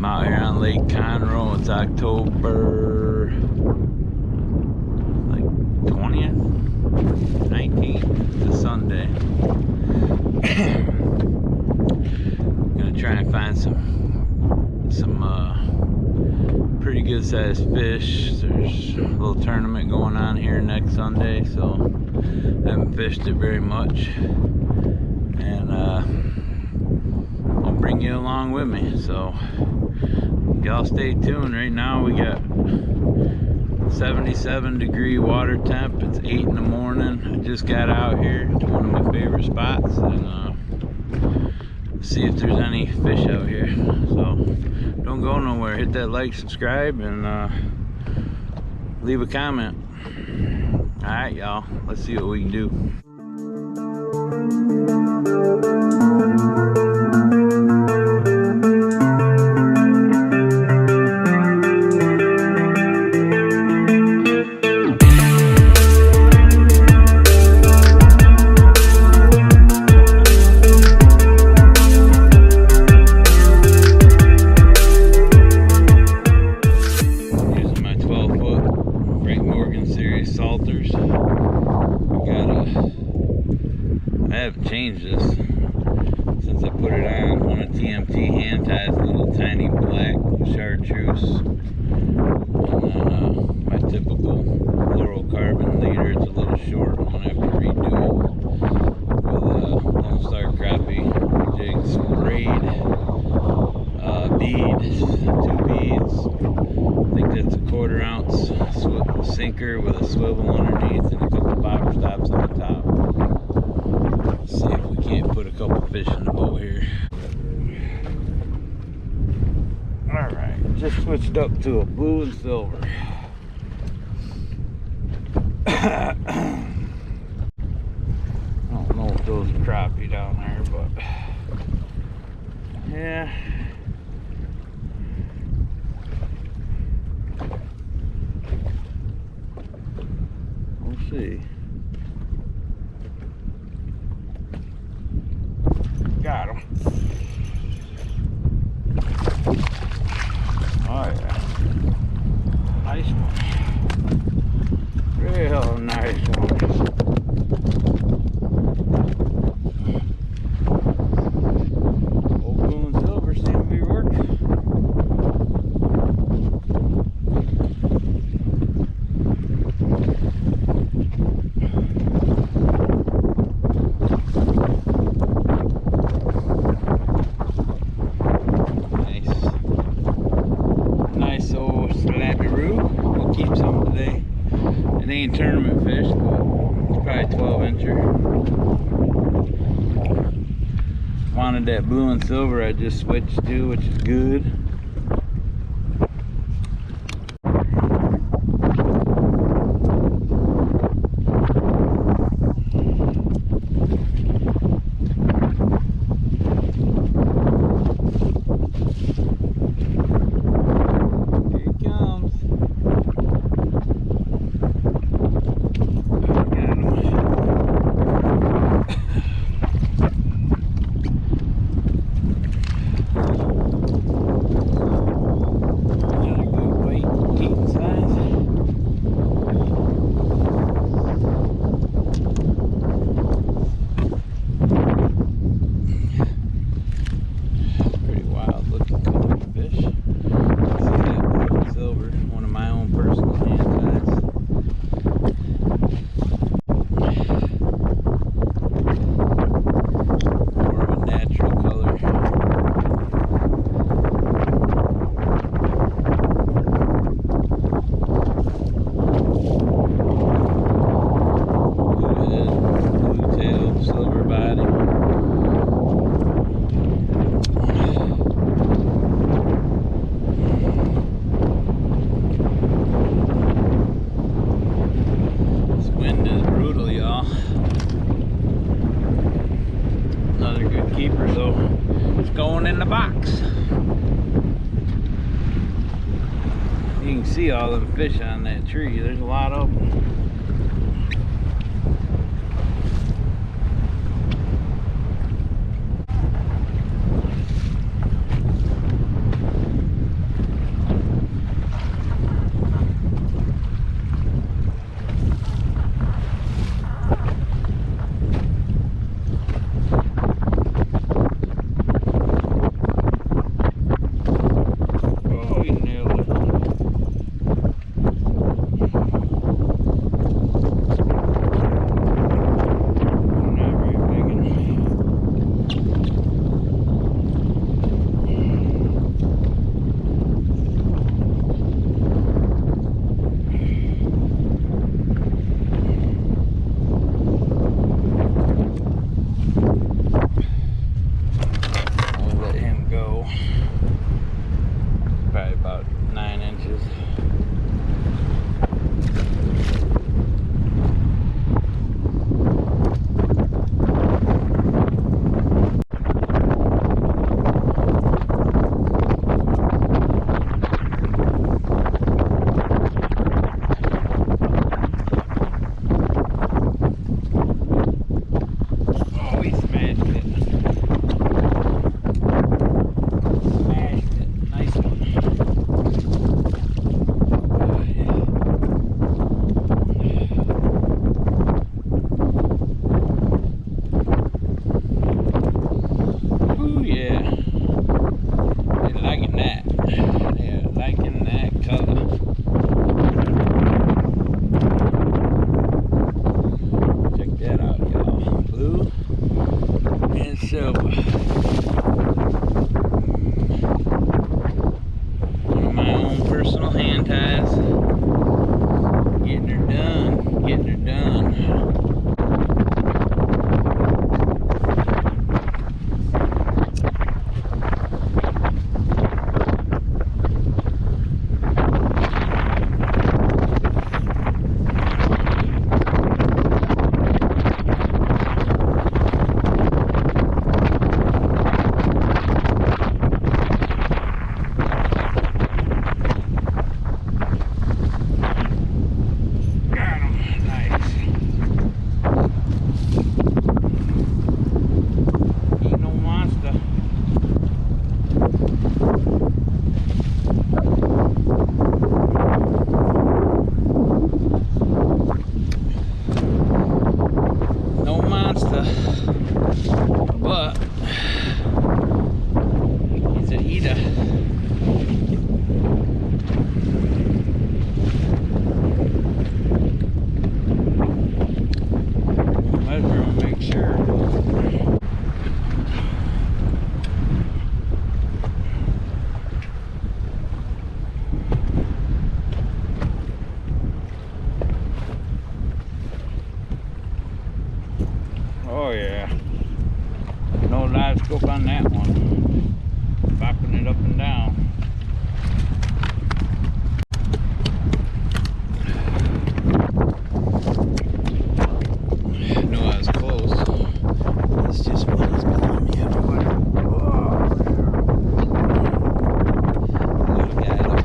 I'm out here on Lake Conroe. It's October like 20th, 19th, it's Sunday. Gonna try and find some pretty good sized fish. There's a little tournament going on here next Sunday, so I haven't fished it very much, and I'll bring you along with me. So y'all stay tuned. Right now we got 77-degree water temp. It's 8 in the morning. I just got out here to one of my favorite spots, and see if there's any fish out here. So don't go nowhere. Hit that like, subscribe, and leave a comment. All right, y'all, let's see what we can do. Salters. I have changed this since I put it on. One of TMT hand ties, little tiny black chartreuse, and then my typical fluorocarbon leader. It's a little short one. I have to redo it with Lone Star Crappie jigs, braid, beads, 2 beads. I think that's a 1/4 ounce sinker with a swivel underneath and a couple bobber stops on the top. Let's see if we can't put a couple fish in the boat here. Alright, just switched up to a blue and silver. I don't know if those are crappie down there, but yeah. See. Got him. Oh yeah. Nice one. Real nice one. Old blue and silver seem to be working. It ain't tournament fish, but it's probably 12-incher. Wanted that blue and silver I just switched to, which is good. Going in the box. You can see all them fish on that tree. There's a lot of them. on that one. Bopping it up and down. I know I was close. That's just what is calling me everywhere. Whoa. Little guy up.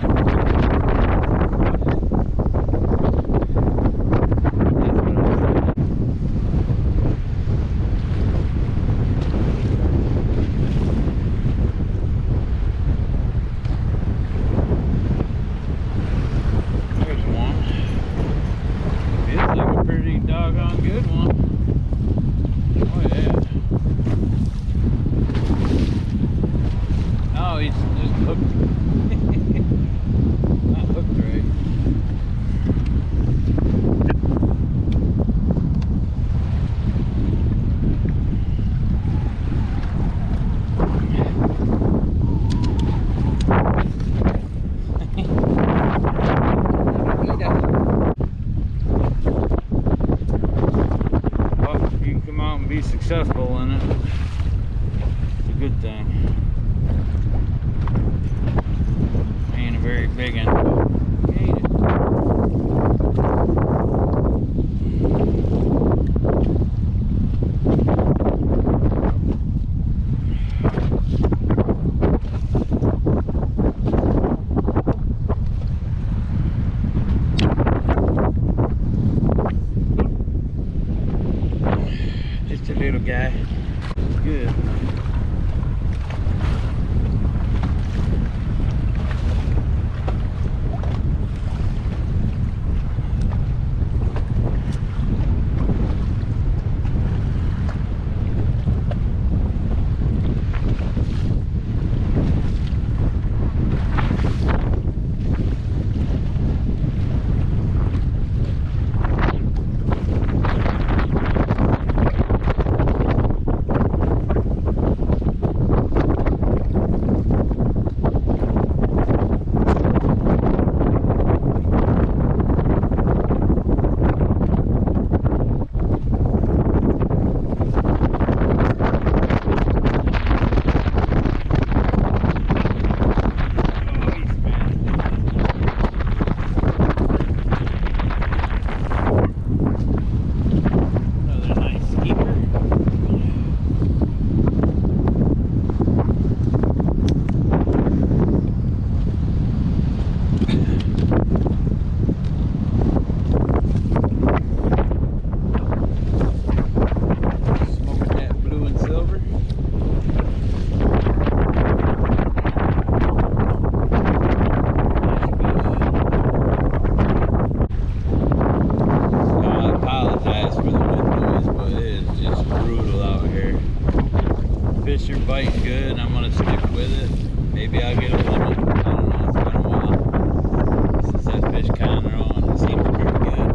Doggone good one. Oh yeah. Oh, he's just hooked. Not hooked right. Be successful in it. It's a good thing. Ain't a very big one. Ain't it? Just a little guy. Good. Fish are biting good, and I'm gonna stick with it. Maybe I'll get a limit. I don't know. It's been a while since I fished Conroe, and it seems pretty good.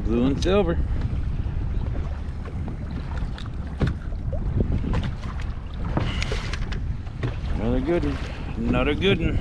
Blue and silver. Another good one. Another good one.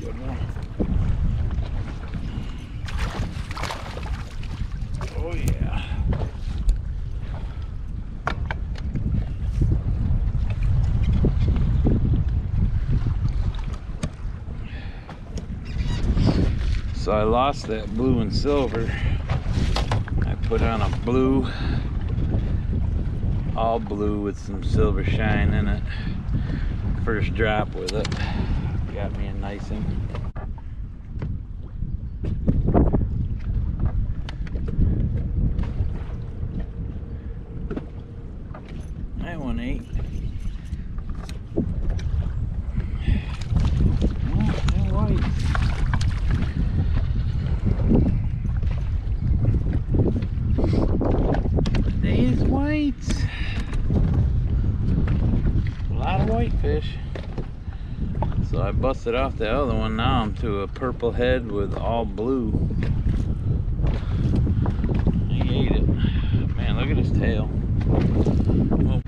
good one. Oh yeah. So I lost that blue and silver. I put on a blue, all blue with some silver shine in it. First drop with it. Got me a nice one. That one ate. Oh, they're white. There's whites. A lot of whitefish. So I busted off the other one. Now I'm to a purple head with all blue. He ate it. Man, look at his tail. Oh.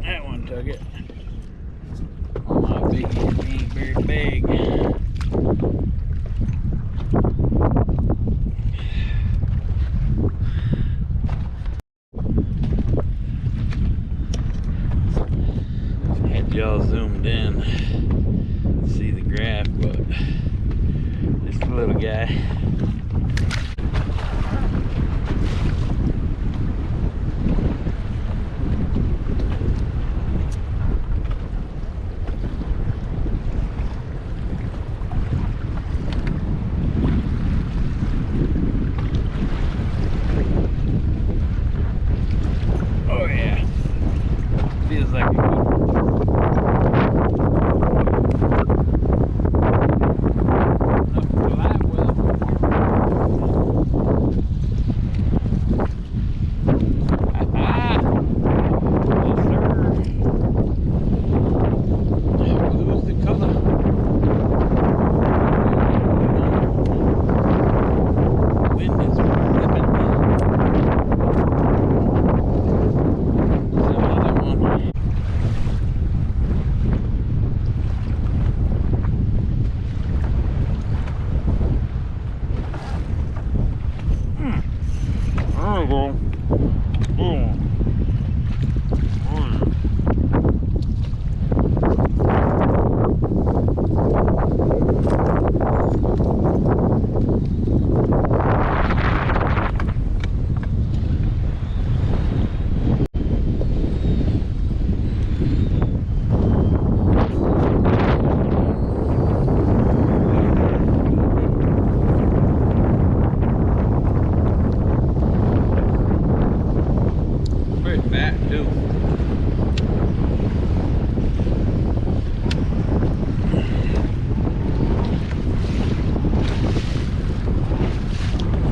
That one took it. Oh, my biggie, he ain't very big. Had y'all zoomed in, see the graph, but this little guy. Oh yeah, feels like a good one.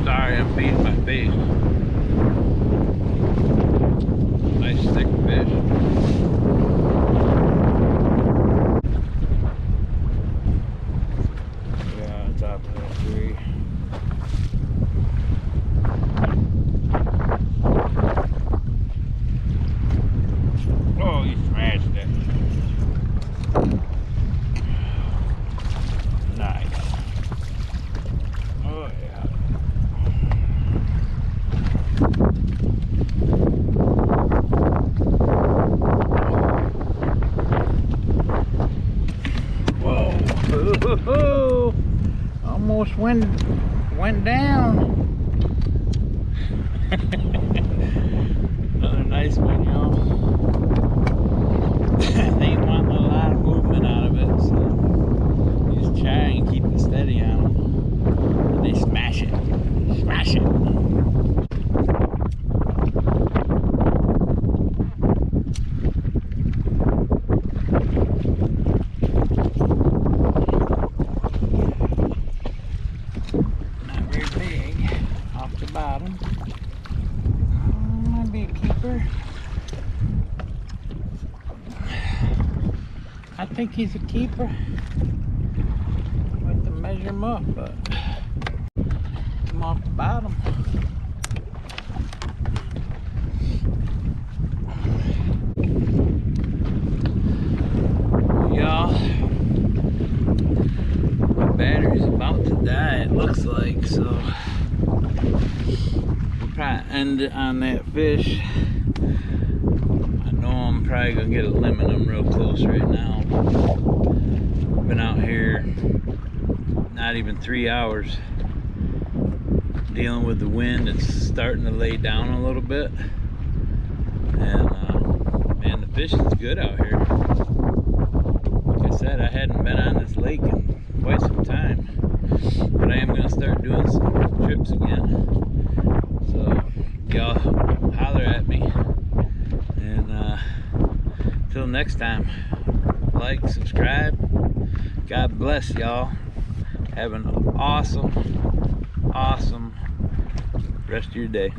Sorry, I'm feeding my face. Nice thick fish. Yeah, on top of that tree. Oh, you smashed it. Nice. Oh yeah. Whoa. Almost went down. Another nice one, y'all. They ain't wanting a lot of movement out of it, so you just try and keep it steady on them. And they smash it. Smash it. Not very big off the bottom. Might be a keeper. I think he's a keeper. I have to measure him up, but come off the bottom. So we'll probably end it on that fish. I know I'm probably gonna get a limit. I'm real close right now. Been out here not even 3 hours dealing with the wind. It's starting to lay down a little bit, and man, the fish is good out here. Like I said, I hadn't been on this lake in quite some time, but I am gonna start doing some trips again. So y'all holler at me, and till next time, like, subscribe. God bless y'all. Have an awesome rest of your day.